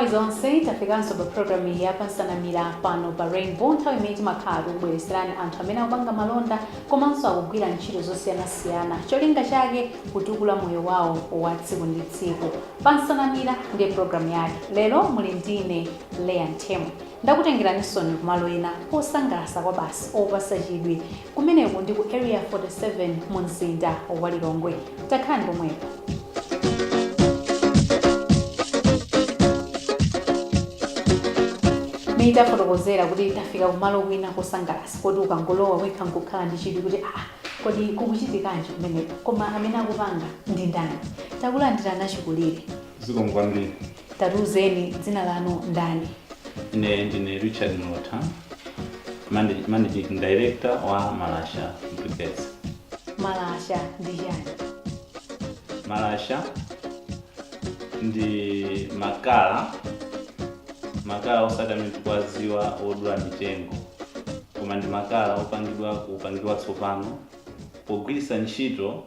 nthawi zonse tafikanso pa programu ya Pansanamira pano pa Rainbow, nthawi imene timakhala kubwereserani anthu amene akupanga malonda komanso akugwira ntchito zosiyanasiyana cholinga chake kutukula moyo wawo wa tsiku ndi tsiku. Pansanamira ndiye programu yake. Lero muli ndine Leah Ntemo. Ndakutengeraninso kumalo ena osangalatsa kwa basi opatsa chidwi kumeneko ndi ku area 47 mu mzinda wa Lilongwe. Takhalani pomwepo. Tafotokozera kuti tafika kumalo kwina kosangalatsa kodi ukangolowa wekha nkukhala ndi chidwi kuti kodi kukuchitikanji kumeneko, koma amene akupanga ndi ndani? Takulandirani achikulire. Zikomo kwambiri. Tatiuzeni dzina lanu ndani? Ine ndine Richard Mlotha, Managing Director wa Malasha Briquettes. Malasha ndi chani? Malasha ndi makala osati tikwaziwa odula mitengo, koma ndi makala opangidwa tsopano pogwiritsa ntchito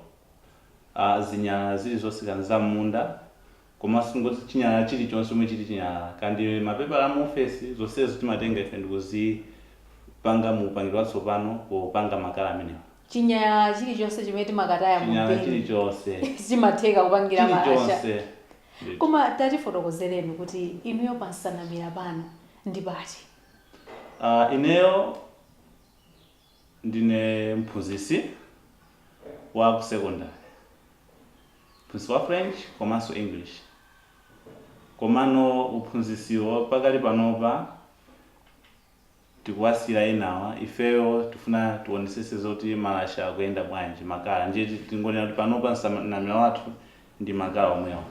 zinyalala zilizonse za munda, komanso ngoti chinyalala chilichonse chomwe chili chinyalala kandi mapepala mu ofesi zonsezo timatenga ife ndikuzipanga mu upangidwa tsopano popanga makala amenewa. Chinyalala chilichonse chimene timakataya mu chinyalala chilichonse chimatheka kupangira Malasha. Chilichonse. Koma tatifotokozereni kuti inuyo Pansanamira pano ndi pati? Ineyo ndine mphunzitsi wa ku secondary, mphunzitsi wa French komanso English. Komano uphunzitsiwo pakali panopa tikuwasira enawa, ifeyo tifuna tionetsetse zoti Malasha akuyenda bwanji makala, ndiye tingonena kuti panopa Pansanamira wathu ndi makala omwewa.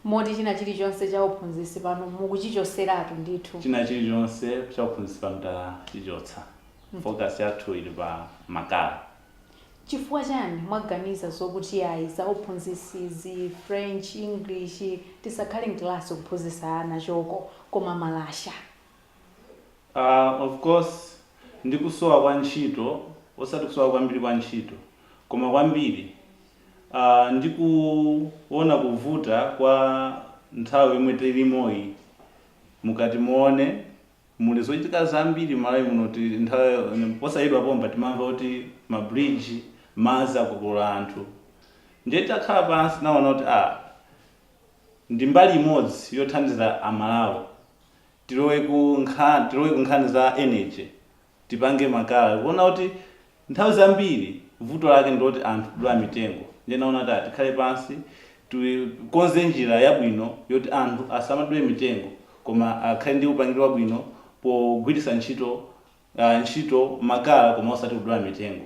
Moti china chilichonse cha uphunzitsi pano mukuchichoseratu ndithu? China chilichonse cha uphunzitsi pano tachichotsa. Focus yathu ili pa makala. Chifukwa chani mwaganiza zokuti ayi za uphunzitsi French, English tisakhale mklasi kuphunzitsa ana choko, koma Malasha? Of course ndikusowa kwa ntchito, osati kusowa kwambiri kwa ntchito, koma kwambiri ndikuona kuvuta kwa nthawi imwe tilimoyi. Mukati muone muli zochitika zambiri malawi muno, nthawi posayidwa pomba timamva kuti mabridge madzi akukola anthu. Ndiye takhala pansi naona kuti ndi mbali imodzi yothandiza amalawi tilowe ku nkhani za energy, tipange makala. Kuona kuti nthawi zambiri vuto lake ndoti anthu kudula mitengo. Ndiye naona kuti tikhale pansi tikonze njira yabwino yoti anthu asamadule mitengo, koma akhale ndi upangiri wabwino pogwiritsa ntchito makala koma osati kudula mitengo.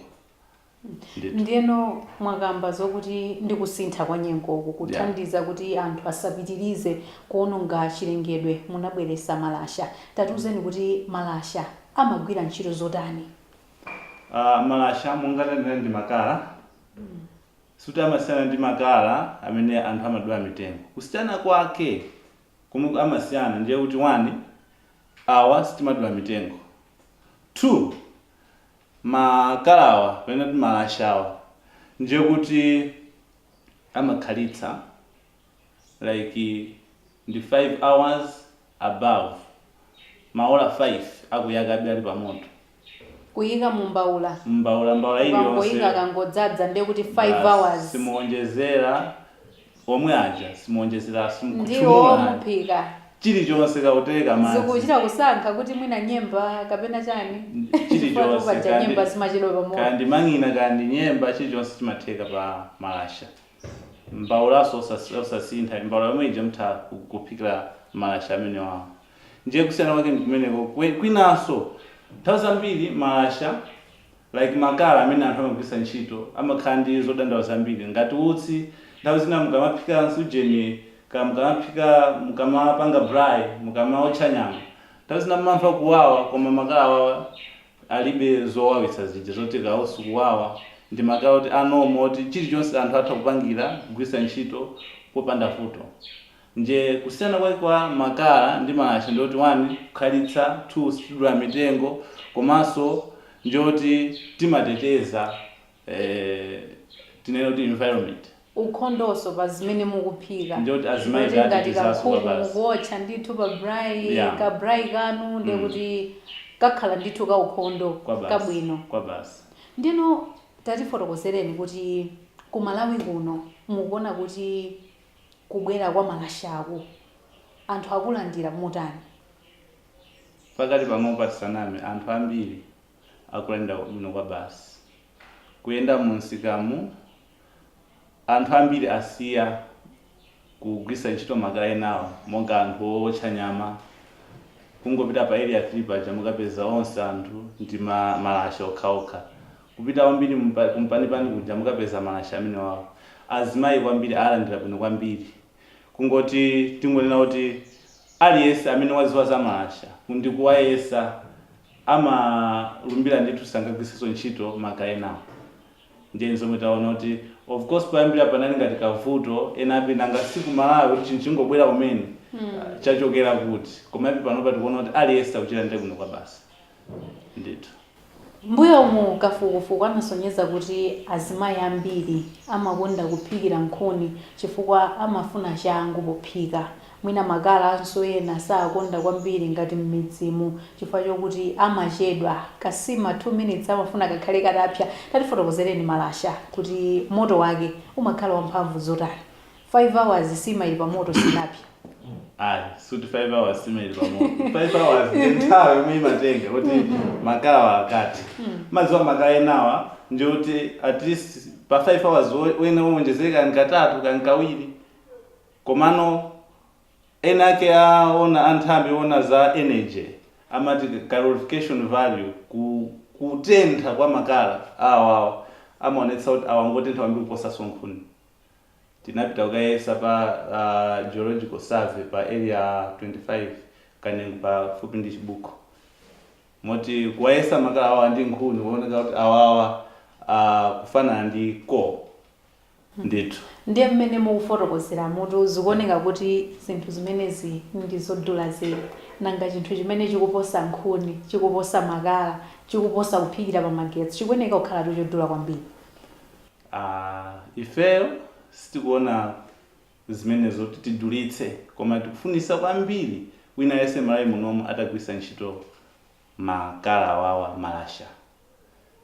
Ndiyeno mwakamba zokuti ndikusintha kwa nyengoku kuthandiza kuti anthu asapitirize kuononga chilengedwe, munabweretsa Malasha. Tatiuzeni kuti Malasha amagwira ntchito zotani? Malasha mungatandira ndi makala, suti amasiyana ndi makala amene anthu amadula mitengo. Kusiyana kwake kumwe amasiyana ndiye kuti 1 awa sitimadula mitengo, 2 makalawa pena kuti Malashawa ndiye kuti amakhalitsa like ndi 5 hours above, maola 5 akuyakabe ali pamoto. Kuyika mumbaula iliyonse kuyika kangodzaza ndiye kuti 5 hours. Simuonjezera omwe aja, simuonjezera ndiwo muphika chilichonse kauteka madzi. Zikuchita kusankha kuti mwina nyemba kapena chani? Chilichonse nyemba zimachedwa pamoto. Kandi mang'ina kandi nyemba chilichonse chimatheka pa Malasha. Mbaulaso osasintha, mbaula yomwe ija mutha kuphikira Malasha amene wawo. Ndiye kusiyana kwake ndikumeneko. Kwinanso nthawi zambiri Malasha like makala amene anthu amagwiritsa ntchito amakhala ndi zodandaula zambiri, ngati utsi. Nthawi zina mukamaphika nsujeni, mukamapanga braai, mukamaotcha nyama, nthawi zina mumamva kuwawa, koma makala wawa alibe zowawitsa zija zoti kausu kuwawa. Ndi makala kuti anomoti chilichonse anthu atha kupangira kugwiritsa ntchito popanda vuto. Nje kusiyana kwake kwa makala ndi Malasha ndoti 1 kukhalitsa, 2 situdula mitengo, komanso ndiyoti timateteza tineno kuti environment. ukhondoso pa zimene mukuphika Ndiyoti azimayi Kuti ngati atizaso kankhuku basi. mukuotcha ndithu pa brayi Yeah. ka brayi kanu ndi kuti kakhala ndithu ka ukhondo Kwa basi. kabwino. Kwa basi. Ndino tatifotokozereni kuti ku Malawi kuno mukuona kuti kubwera kwa malashaku anthu akulandira motani. Pakati panopa tisaname anthu ambiri akulandira bwino kwa basi. Kuyenda munsikamu anthu ambiri asiya kugwisa ntchito makala enawo monga anthu owotcha nyama kungopita pa area 3 paja mukapeza onse anthu ndi malasha okhaokha. Kupita kwambiri kumpanipani kuja mukapeza malasha amene wawo. Azimayi kwambiri alandira bwino kwambiri. Kungoti tingonena kuti aliyense amene waziwa za malasha ndi kuwayesa amalumbira ndithu sangagwisenso ntchito makala enawo. Ndiye zomwe taona kuti of course payambira panali ngati kavuto ena apinanga siku Malawi kuti chinthu chingobwera kumene chachokera kuti komabe panopa tikuona kuti aliyense akuchita ndi bwino kwa basi. Ndithu. Mbuyo umu kafukufuku anasonyeza kuti azimayi ambiri amakonda kuphikira nkhuni chifukwa amafuna changu pophika. Mwina makala anso ena sakonda kwambiri ngati m'midzimu chifukwa chokuti amachedwa kasima 2 minutes amafuna kakhale katapsa. Tatifotokozereni malasha kuti moto wake umakhala wamphamvu zotani. 5 hours sima ili pa moto sinapya. Suti 5 hours simeli pamoja. 5 hours nthawi yomwe imatenga kuti makala wakati. Maziwa makala enawa ndi kuti at least pa 5 hours wena wonjezeka nkatatu kankawiri. Komano enake aona anthambi ona za energy amati calorification value kutentha kwa makala awawo amaonetsa kuti awangotentha kwambiri kuposa nkhuni. Tinapita kukayesa pa geological survey pa area 25 Kanengo pa fupi ndi Chibuko. Moti kuwayesa makala awa ndi nkhuni kuoneka kuti awawa kufanana ndi coal. Ndithu. Ndiye mmene mukufotokozera mutu zikuoneka kuti zinthu zimenezi ndi zodula zedi. Nanga chinthu chimene chikuposa nkhuni, chikuposa makala, chikuposa kuphikira pa magetsi chikuoneka kukhala chodula kwambiri. Ifeyo sitikuona zimenezo kuti tidulitse koma tikufunisa kwambiri wina yese Malawi munomu atagwisa ntchito makala awawa malasha.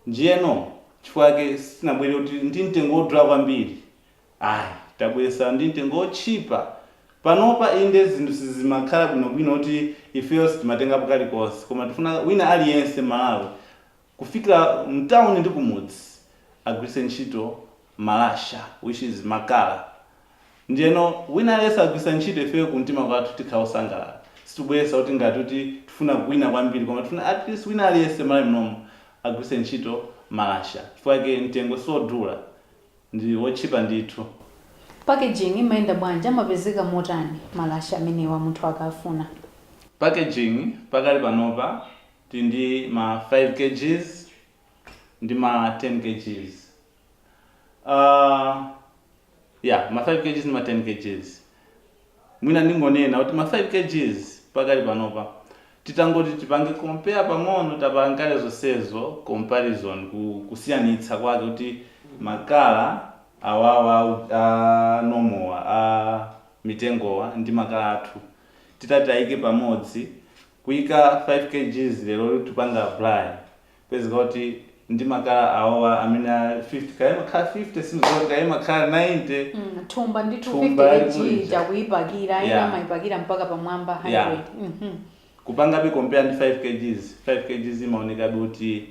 Njiyeno chifukwa sinabwere kuti ndi mtengo wodula kwambiri. Tabwesa ndi mtengo ochipa. Panopa inde zinthu sizimakhala bwinobwino kuti ifeyo sitimatengapo kalikonse koma tifuna wina aliyense Malawi kufikira mtawuni ndi kumudzi agwise ntchito malasha which is makala. Njeno wina aliyense agwisa ntchito ifeyo kumtima kwathu tikhala osangalala. Situbwesa kuti ngati kuti tifuna kuwina kwambiri koma tifuna at least wina aliyense Malawi munomu agwise ntchito malasha. Chifukwa mtengo sodula ndi wochipa ndithu. Packaging imayenda bwanji amapezeka motani malasha amenewa munthu akafuna. Packaging pakali panopa tindi ma 5 kgs ndi ma 10 kgs. Ma 5 kgs ndi ma 10 kgs. Mwina ndingonena kuti ma 5 kgs pakali panopa titangoti tipange compare pang'ono tapangale zonsezo comparison kusiyanitsa kwake kuti makala awawa nomowa mitengowa ndi makala athu titati ayike pamodzi kuyika 5 kgs lero tupanga apply pezeka kuti ndi makala awawa amene 50 kayema khala 50 simzoti kayema khala 90 thumba ndithu Thumba 50 kg chakuipakira ina maipakira mpaka pamwamba 100. Kupangabe compare ndi 5 kgs. 5 kgs imaonekabe kuti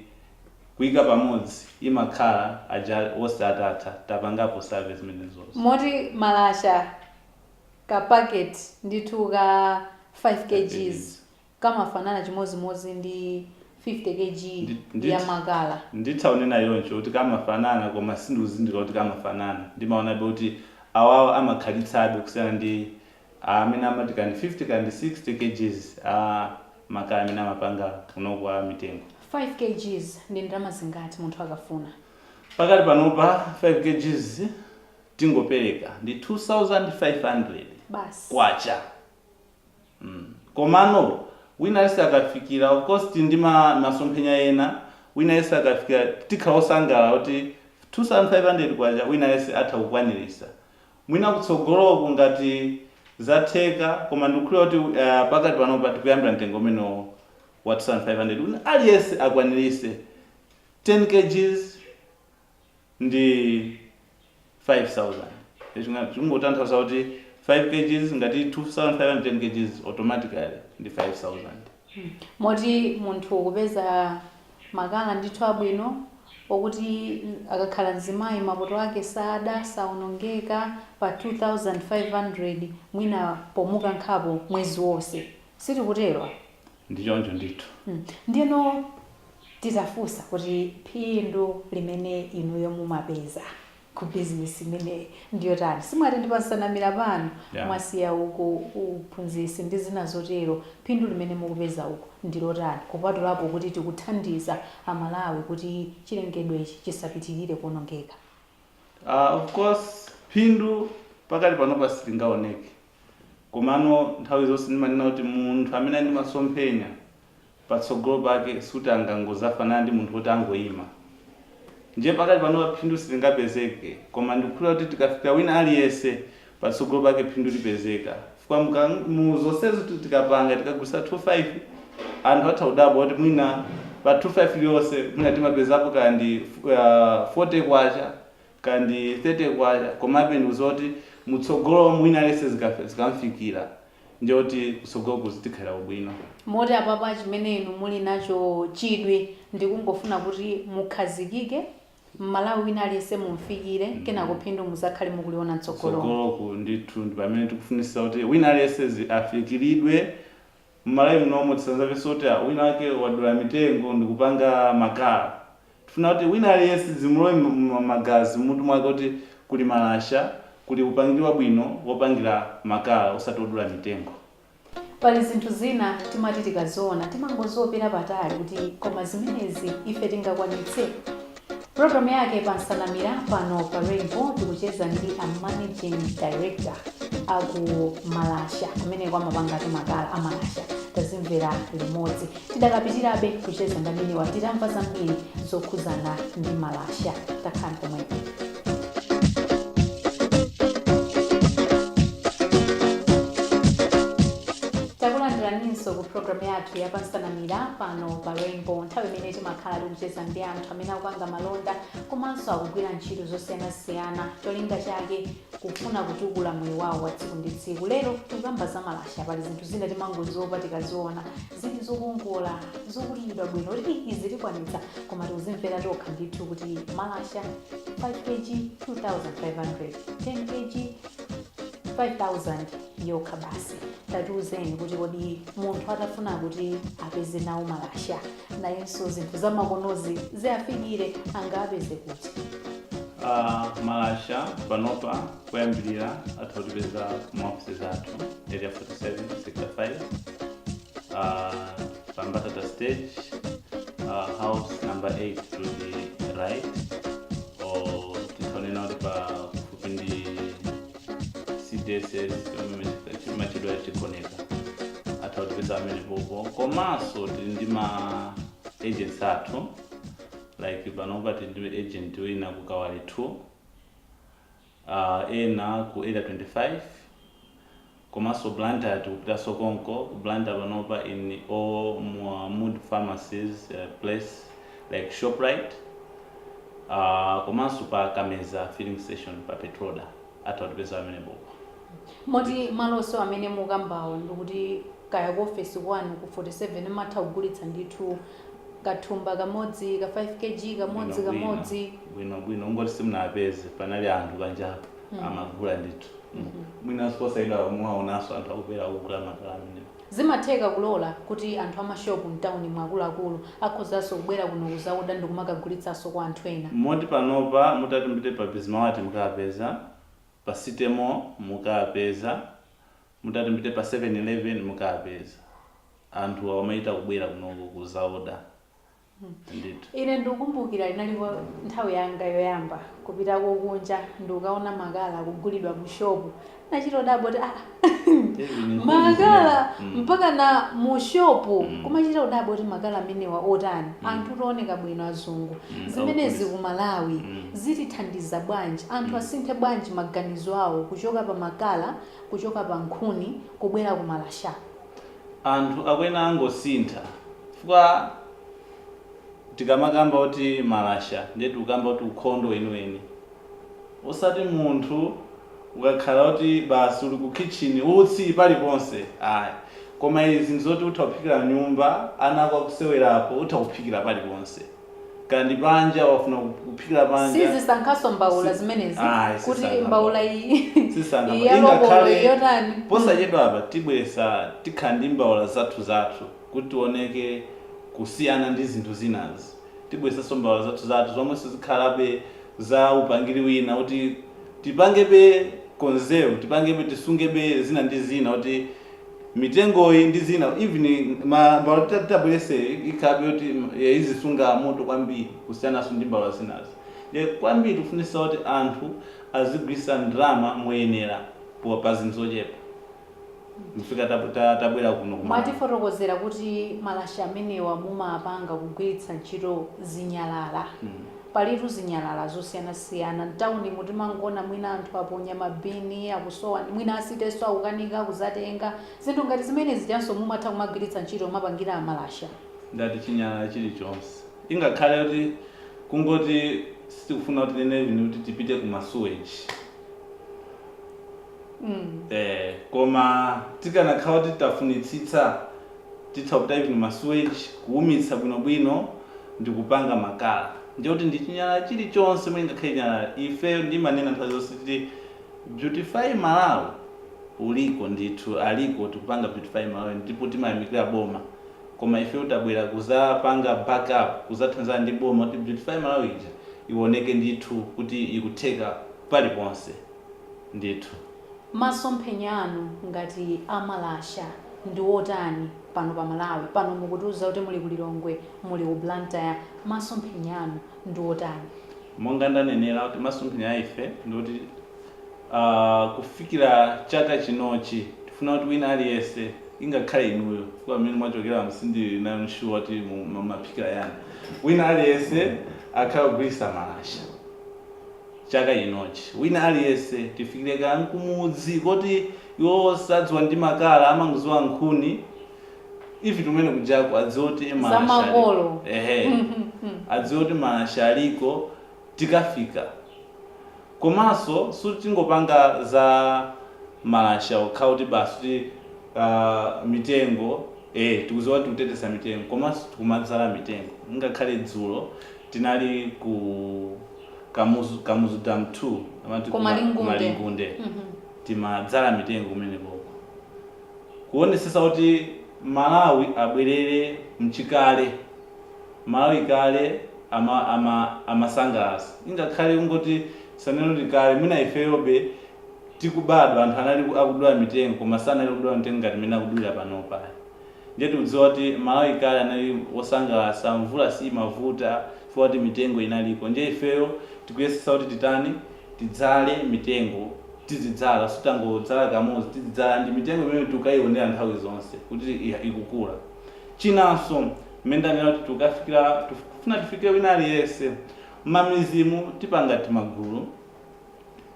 kuyika pamodzi imakhala aja osatata tapangapo service menezozo. Moti malasha ka packet ndithu ka 5 kgs kamafanana chimozimozi ndi 50 kg ya makala. Ndithaonena yoncho kuti kamafanana koma sindikuzindikira kuti kamafanana. Ndimaonabe kuti awawa amakhalitsabe kusiyana ndi amene amati kandi 50 kandi 60 kgs makala amene amapanga kunokwa mitengo. 5 kgs ndi ndalama zingati munthu akafuna? Pakali panopa 5 kgs tingopereka ndi 2500 basi kwacha. Komano wina yese akafikira of course ndi masomphenya ena wina yese akafikira tikhala osangala kuti 2500 kwacha wina yese atha kukwanirisa mwina kutsogoloko ngati zatheka koma ndikukhulira kuti pakati panopa tikuyambira mtengo umene wa 2500 wina aliyese akwanirise 10 kgs ndi 5000 chingotanthauza kuti 5 kgs ngati 2500 10 kgs automatically ndi 5000 moti munthu kupeza makala ndithu abwino okuti akakhala mzimayi mapoto ake saonongeka pa 2500 mwina pomuka nkhapo mwezi wonse sitikutero ndichoncho ndithu ndiyeno titafunsa kuti phindu limene inuyo mumapeza ku business imene ndiyo tani simwati ndipansanamira pano mwasiya uku uphunzisi ndi zina zotero phindu limene mukupeza uku ndilo tani kupatulapo kuti tikuthandiza amalawi kuti chilengedwechi chisapitirire kuonongeka. Of course phindu pakati panopa silingaoneke komano nthawi zonse ndimanena kuti munthu amene ndi masomphenya patsogolo pake suti angangozafanana ndi munthu kuti angoyima nje pakati panopa phindu silingapezeke koma ndikukhulira kuti tikafika wina aliyese patsogolo pake phindu lipezeka fika muzonsezo tikapanga tikagulisa 25 anthu atha kudabwa kuti mwina pa 25 liyonse mwina timapezapo kandi 40 kwacha kandi 30 kwacha komabe ndikuzoti mutsogolo mwina aliyese zikamfikira nje kuti kutsogolo kuzitikhala ubwino moti apapa chimene inu muli nacho chidwi ndikungofuna kuti mukhazikike mmalawi wina aliyese mumfikire kenako phindu muzakhale mukuliona mtsogoloku ndithu ndi pamene tikufunisa kuti wina aliyese afikiridwe mmalawi munomo tisanzapenso kuti wina wake wadula mitengo ndikupanga makala tifuna kuti wina aliyese zimulowe magazi mutu mwake kuti kuli malasha kuli upangidwa bwino wopangira makala osati odula mitengo. Pali zinthu zina timati tikaziona timangozopera patali kuti koma zimenezi ife tingakwanitse. Programu yake pansanamira pano pa Rainbow tikucheza ndi a managing director aku Malasha kumene kwa mapanga makala a Malasha tazimvera limodzi tidakapitirabe kucheza ndamene watitamva zambiri zokhuzana ndi Malasha takhala pomwepo. Takulandiranso ku programu yathu ya pansanamira pano pa Rainbow nthawi imene timakhala tikucheza ndi anthu amene akupanga malonda komanso akugwira ntchito zosiyanasiyana cholinga chake kufuna kutukula moyo wawo wa tsiku ndi tsiku. Lero tikukamba za Malasha pali zinthu zina timangozopa tikaziona zili zokongola zokulidwa bwino kuti izi tikwanitsa koma tikuzimvera tokha ndithu kuti Malasha 5 kg 2500 10 kg 5000 yokha basi. Tatiuzeni kuti kodi munthu atafuna kuti apeze nawo Malasha nayenso zinthu zamakonozi ziafikire angapeze kuti Malasha panopa kuyambirira atha kutipeza maofisi athu area 47 sector 5 Pambatata stage house number 8 to the right or titonena kuti pa kufupi ndi CDSS machidwa chikoneka atha kutipeza amene popo komanso tili ndi ma agents athu like panopa tili ndi agent wina ku Kawale 2 ena ku area 25 komanso Blantyre tikupita Sokonko Blantyre panopa in all mood pharmacies place like Shoprite komanso pa Kameza filling station pa Petroda atha kutipeza amene popo. Moti maloso amene mukambawo ndikuti kaya ku office kwanu ku 47 matha kugulitsa ndithu kathumba kamodzi ka 5 kg kamodzi bwino ngoti simunapeze panali anthu kanjapo amagula ndithu mwina siposaidwa muwaonanso anthu akupera kugula makala amene zimatheka kulola kuti anthu amashopu mtawuni mwakuluakulu akhozanso kubwera kuno kuzauda ndikumakagulitsanso kwa anthu ena. Moti panopa mutati mpite pa Bismarck mukapeza pa City Mall mukapeza mutati mpite pa 7-Eleven mukapeza anthu amaita kubwera kuno kuzauda. Ine ndikukumbukira linalipo nthawi yanga yoyamba kupita kunja ndikukaona makala kugulidwa mu shopu nachitodabo kuti makala mpaka na mushopu kumachita udabo kuti makala amenewa otani anthu tooneka bwino azungu zimenezi ku Malawi zitithandiza bwanji anthu asinthe bwanji maganizo awo kuchoka pa makala kuchoka pa nkhuni kubwera ku malasha anthu akwena angosintha chifukwa tikamakamba kuti malasha ndiye tikukamba kuti ukhondo weniweni osati munthu ukakhala kuti basi uli ku kitchen utsi paliponse ayi koma izi nzoti utha kuphikira nyumba ana akusewerapo utha kuphikira paliponse kandi panja wafuna kuphikira panja sizisankhaso mbawula zimenezi kuti mbawula iyi ingakhale yotani posachedwa apa tibwesa tikhandi mbawula zathu kuti tioneke kusiyana ndi zinthu zinazi tibwesa mbawula zathu zomwe sizikhalabe za upangiri wina kuti tipangebe konzero tipangebe tisungebe zina ndi zina kuti mitengoyi ndi zina even mbawula tabwese ikhabe kuti izisunga moto kwambiri kusiyanaso ndi mbawula zinazi kwambiri tifunisa kuti anthu azigwisa ndrama moyenera pa zinthu zochepa mfika tabwera kuno mwatifotokozera kuti malasha amenewa mumapanga kugwiritsa ntchito zinyalala palitu zinyalala zosiyanasiyana mtawuni mutimangona mwina anthu aponya mabini akusowa mwina asiteso akukanika kuzatenga zinthu ngati zimene zijanso mumatha kumagwiritsa ntchito mapangira amalasha ndati chinyalala chilichonse ingakhale kuti kungoti sitikufuna kuti nenevini kuti tipite kuma sewage koma tikanakhala kuti tafunitsitsa titha kuta even ma sewage kuumitsa bwinobwino ndi kupanga makala ndikuti ndi chinyalala chilichonse mwe ngakhale chinyalala ife ndimanena nthawi zonse kuti Beautify Malawi uliko ndithu aliko tikupanga Beautify Malawi ndipo timayamikira boma koma ife utabwera kuzapanga backup kuzathandiza ndi boma kuti Beautify Malawi ija ioneke ndithu kuti ikutheka paliponse ndithu masomphenyano ngati amalasha ndi otani pano pa Malawi pano mukutiuza kuti muli ku Lilongwe muli ku Blantyre masomphenyano ndi otani monga ndanenera kuti masomphenya ife ndikuti kufikira chaka chinochi tifuna kuti wina aliyense ingakhale inuyo kwa amene mwachokera msindi na sure kuti maphikira yani wina aliyense akhala kugwiritsa malasha chaka inochi wina aliyense tifikire kani kumudzi kuti iwo sadziwa ndi makala amanguziwa nkhuni ife tumene kujako adziwa kuti malasha adziwa kuti malasha aliko tikafika komanso sutingopanga za malasha okhala kuti basi kuti mitengo tikuziwa kuti kutetesa mitengo komanso tikumadzala mitengo ngakhale dzulo tinali ku Kamuzu Dam 2 amati kumalingunde timadzala mitengo kumeneko kuonesesa kuti Malawi abwerere mchikale Malawi kale amasangalasa ingakhale kungoti saneno likale mwina ifeyobe tikubadwa anthu anali akudula mitengo koma sanali kudula mitengo ngati mene akudulira panopa ndiye tikudziwa kuti Malawi kale anali osangalasa mvula si mavuta chifukwa kuti mitengo inaliko ndiye ifeyo tikuyesesa kuti titani tidzale mitengo tizidzala sitangodzala kamuzi tizidzala ndi mitengo imene tikayionera nthawi zonse kuti ikukula chinanso mendanena kuti tukafikira tufuna tifike wina aliyense mamizimu tipanga timagulu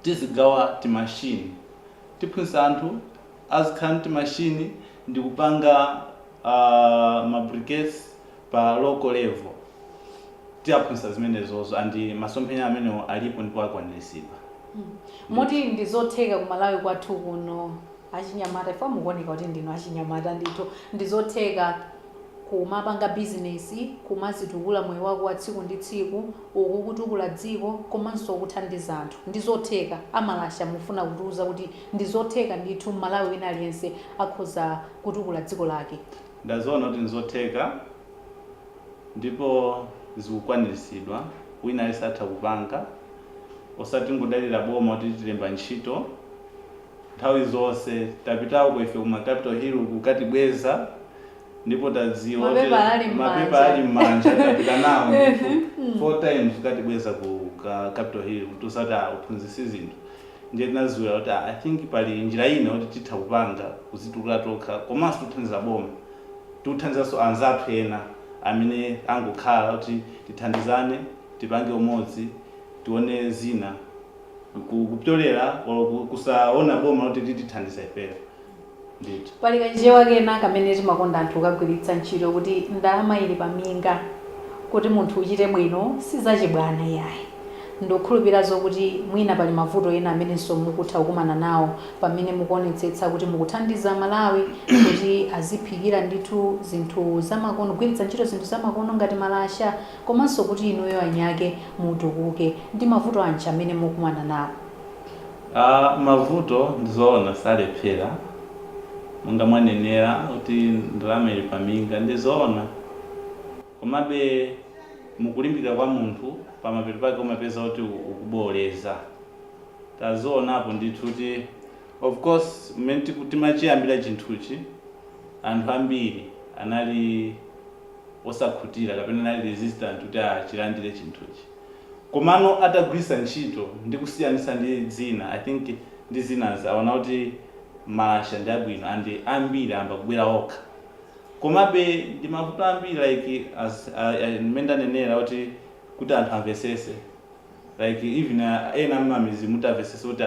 tizigawa timashini tiphunzitsa anthu azikhala timashini ndi kupanga mabriquettes pa local level tiaphunzitsa zimenezozo andi masomphenya amenewo alipo ndipo akwaniritsidwa moti ndizotheka ku Malawi kwathu kuno achinyamata ifa mukuoneka kuti ndino achinyamata ndithu ndizotheka kumapanga business kumazitukula moyo wako wa tsiku ndi tsiku uku kutukula dziko komanso kuthandiza anthu ndizotheka amalasha mufuna kutiuza kuti ndizotheka ndithu Malawi wina aliyense akhoza kutukula dziko lake ndaziona kuti ndizotheka ndipo zikukwaniritsidwa wina aliyense atha kupanga osati ngodalira boma kuti tilemba ntchito nthawi zonse tapitawo ife kuma Capitol Hill kukatibweza ndipo tadziwa mapepa ali m'manja tapita nawo 4 times kukatibweza ku Capitol Hill tusati uphunzitsi zinthu ndiye tinaziwira kuti I think pali njira ina kuti titha kupanga kuzitukula tokha komanso tithandiza boma tikuthandizanso anzathu ena amene angokhala kuti tithandizane tipange umodzi tione zina kupyolera kusaona boma kuti tithandiza ifeyo ndithu. Pali kanjewa kena kamene timakonda anthu kagwiritsa ntchito kuti ndalama ili paminga kuti munthu uchite bwino sizachibwana yayi. Ndokhulupirira zokuti mwina pali mavuto ena amenenso mukutha kukumana nawo pamene mukuonetsetsa kuti mukuthandiza Malawi kuti aziphikira ndithu zinthu zamakono, kugwiritsa ntchito zinthu zamakono ngati malasha, komanso kuti inuyo anyake mutukuke. Ndi mavuto anji amene mukumana nawo? Mavuto ndizoona salephera monga mwanenera kuti ndalama ili paminga ndizoona, komabe mukulimbika kwa munthu pamapeto pake umapeza kuti ukuboleza. Tazionapo ndithu kuti of course mmene timachiyambira chinthuchi anthu ambiri anali osakhutira kapena anali resistant kuti achilandire chinthuchi, komano atagwiritsa ntchito ndi kusiyanitsa ndi zina. I think ndi zinazi aona kuti malasha ndi abwino andi ambiri amba kubwera okha, komabe ndi mavuto ambiri like mmene ndanenera kuti anthu amvesese, like even ena mmamizi mutamvesese kuti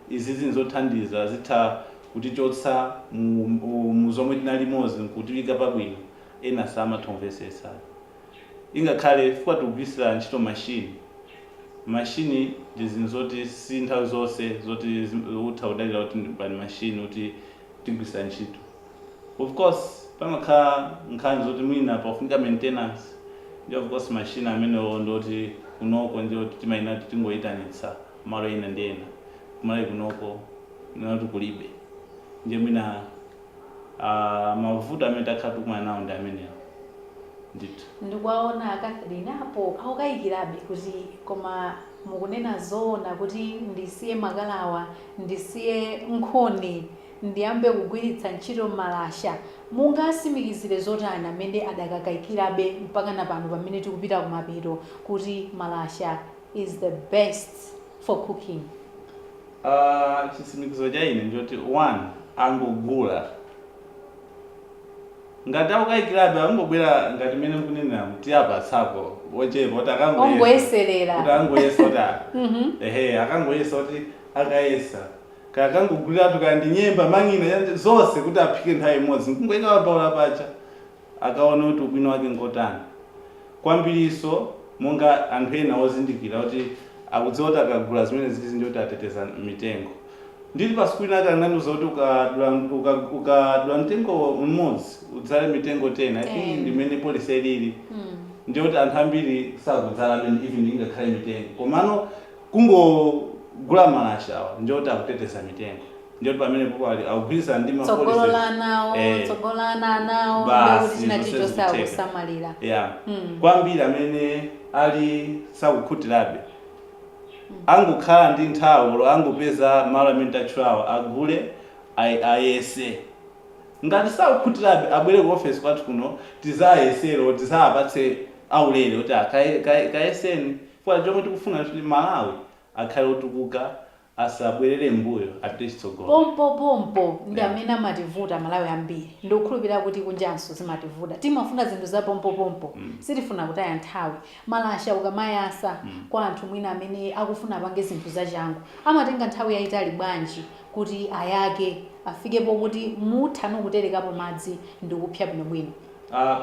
izi zinzothandiza zitha kutichotsa mu zomwe tinali mozi nkutiwika pabwino, ena samatomvesesa. Ingakhale chifukwa tikugwirisira ntchito mashini ndi zinthu zoti si nthawi zonse zoti utha kudalira kuti pali mashini kuti tigwirisira ntchito. Of course pamakhala nkhani zoti mwina pafunika maintenance, ndi of course mashini amenewo ndoti kunoko ndiyoti timayina kuti tingoyitanitsa malo ena ndi ena, kumalawi kunoko ndinoti kulibe. Ndiye mwina mavuto amene takhala tikumana nawo ndi amenewo ndithu. Ndikuwaona Catherine apo akukayikirabe kuti koma mukunena zoona kuti ndisiye makalawa, ndisiye nkhuni, ndiyambe kugwiritsa ntchito malasha. Mungasimikizire zotani amene adakakayikirabe mpaka na pano pamene tikupita kumapeto kuti malasha is the best for cooking? Chisimikizo cha ine ndiyoti one angogula. Ngati akukayikirabe angobwera ngati mmene mukunena kuti apa tsako wochepa kuti akangoyeserera kuti angoyesa kuti akangoyesa kuti akayesa kakangoguliratu kandi nyemba mang'ina zonse kuti aphike nthawi imodzi nkungoyika papaula pacha akaona kuti ubwino wake ngotani. Kwambiriso monga anthu ena ozindikira kuti akudziwa kuti akagula zimene zili ndiyoti ateteza mitengo. Ndili pasikwina akanandiuza kuti ukadula mtengo umodzi udzale mitengo 10. I think ndimene policy ilili ndiyoti anthu ambiri sakudzala even ingakhale mitengo, komano kungogula malashawa ndiyoti akuteteza mitengo. Ndiyoti pamene popali akugwirizana ndi tsogolana nawo kuti chinachicho sakusamalira. Kwambiri amene ali sakukhutirabe angokhala ndi nthawi angopeza malo amene tatchulawo agule ayese. Ngati sakukhutirabe abwere ku office kwathu kuno tizayesero tizapatse aulere kuti kayeseni kwa chomwe tikufuna kuti Malawi akhale otukuka, asabwerere mbuyo apite chitsogolo. Pompo ndi amene amativuta Malawi ambiri. Ndikukhulupirira kuti kunjanso zimativuta. Timafuna zinthu za pompo. Sitifuna kutaya nthawi. Malasha ukamayasa kwa anthu mwina amene akufuna apange zinthu zachangu, amatenga nthawi yayitali bwanji kuti ayake afikepo kuti muthano kuterekapo madzi ndi kupsya bwinobwino?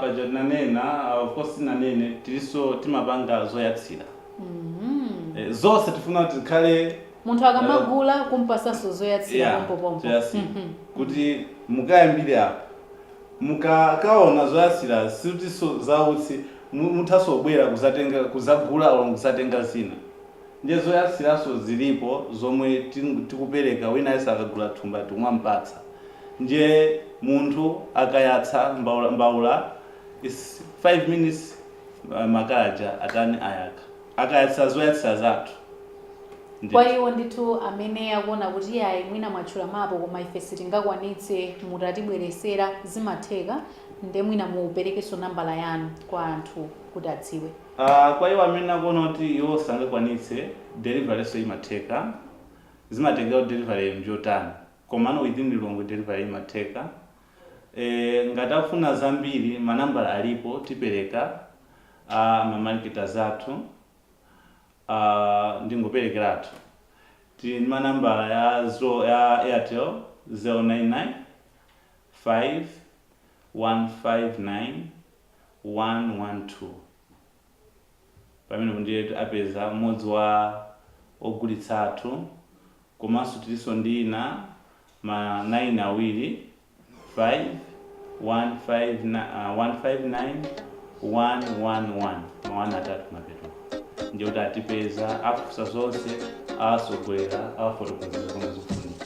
Paja nanena of course nanene tiliso timapanga zoyatsira. Zonse tifuna kuti tikhale munthu akamagula kumpasanso zoyatsira pompo. Kuti mukayambire apo mukakaona zoyatsira sitiso zautsi muthaso obwera kuzagula au kuzatenga zina. Ndiye zoyatsiraso zilipo zomwe tikupereka wina aliyense akagula thumba tikumwampatsa. Ndiye munthu akayatsa mbaula is 5 minutes makalaja atani ayaka akayatsa zoyatsira zathu. Kwa iwo ndithu amene akuona kuti yayi mwina mwatchula mapo koma ife sitingakwanitse mutatibweresera zimatheka, nde mwina muperekenso nambala yanu kwa anthu kuti adziwe. Kwa iwo amene akuona kuti iwo sangakwanitse delivery so imatheka, zimatengera delivery njotani komano within Lilongwe delivery imatheka. Ngati afuna zambiri manambala alipo tipereka mamarketers athu ndingoperekeratu tili manambala ya Airtel 099 5159 112 pamene ndiye apeza mmodzi wa ogulitsa athu komanso tilinso ndina ma 9 awiri 5 159 111 mawana atatu mapeto ndiye kuti atipeza afusa zonse asogolera afotokozera zomwe zikufunika.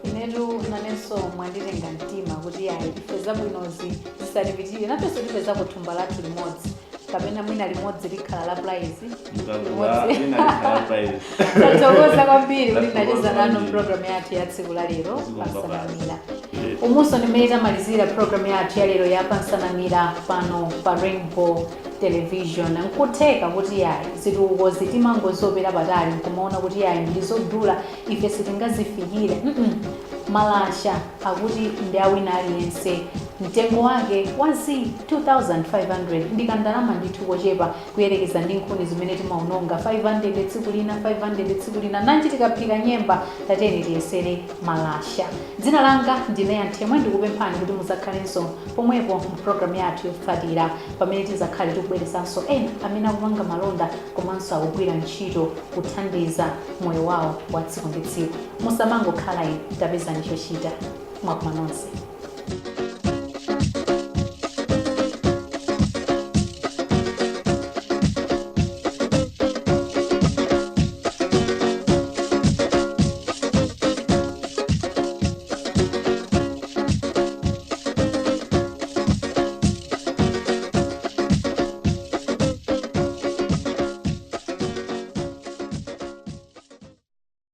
Inetu nanenso mwanditenga mtima kuti ayi tipeza bwinozi zisatipitire napenso tipeza kuthumba lathu limodzi kapena mwina limodzi likhala la prize tathokoza kwambiri kuti ndacheza nanu program yathu ya tsiku la lero pansanamira umunso ndimene tamalizira program yathu ya lero ya pansanamira pano pa Rainbow Television. Nkutheka kuti yayi zituko zitimangozopera patali nkumaona kuti yayi ndizodula ife sitingazifikire malasha akuti ndi awina aliyense mtengo wake wazi 2500 ndikandalama ndithu kochepa kuyerekeza ndi nkhuni zimene timaononga 500 tsiku lina 500 tsiku lina nanji tikaphika nyemba tateni tiyesere malasha. Dzina langa ndine Yanthemwe ndikupemphani kuti muzakhalenso pomwepo mu program yathu yotsatira pamene tizakhale tikubweresanso ena amene akupanga malonda komanso akugwira ntchito kuthandiza moyo wawo wa tsiku ndi tsiku. Musamangokhala inu tapeza ndichochita mwakumanonse.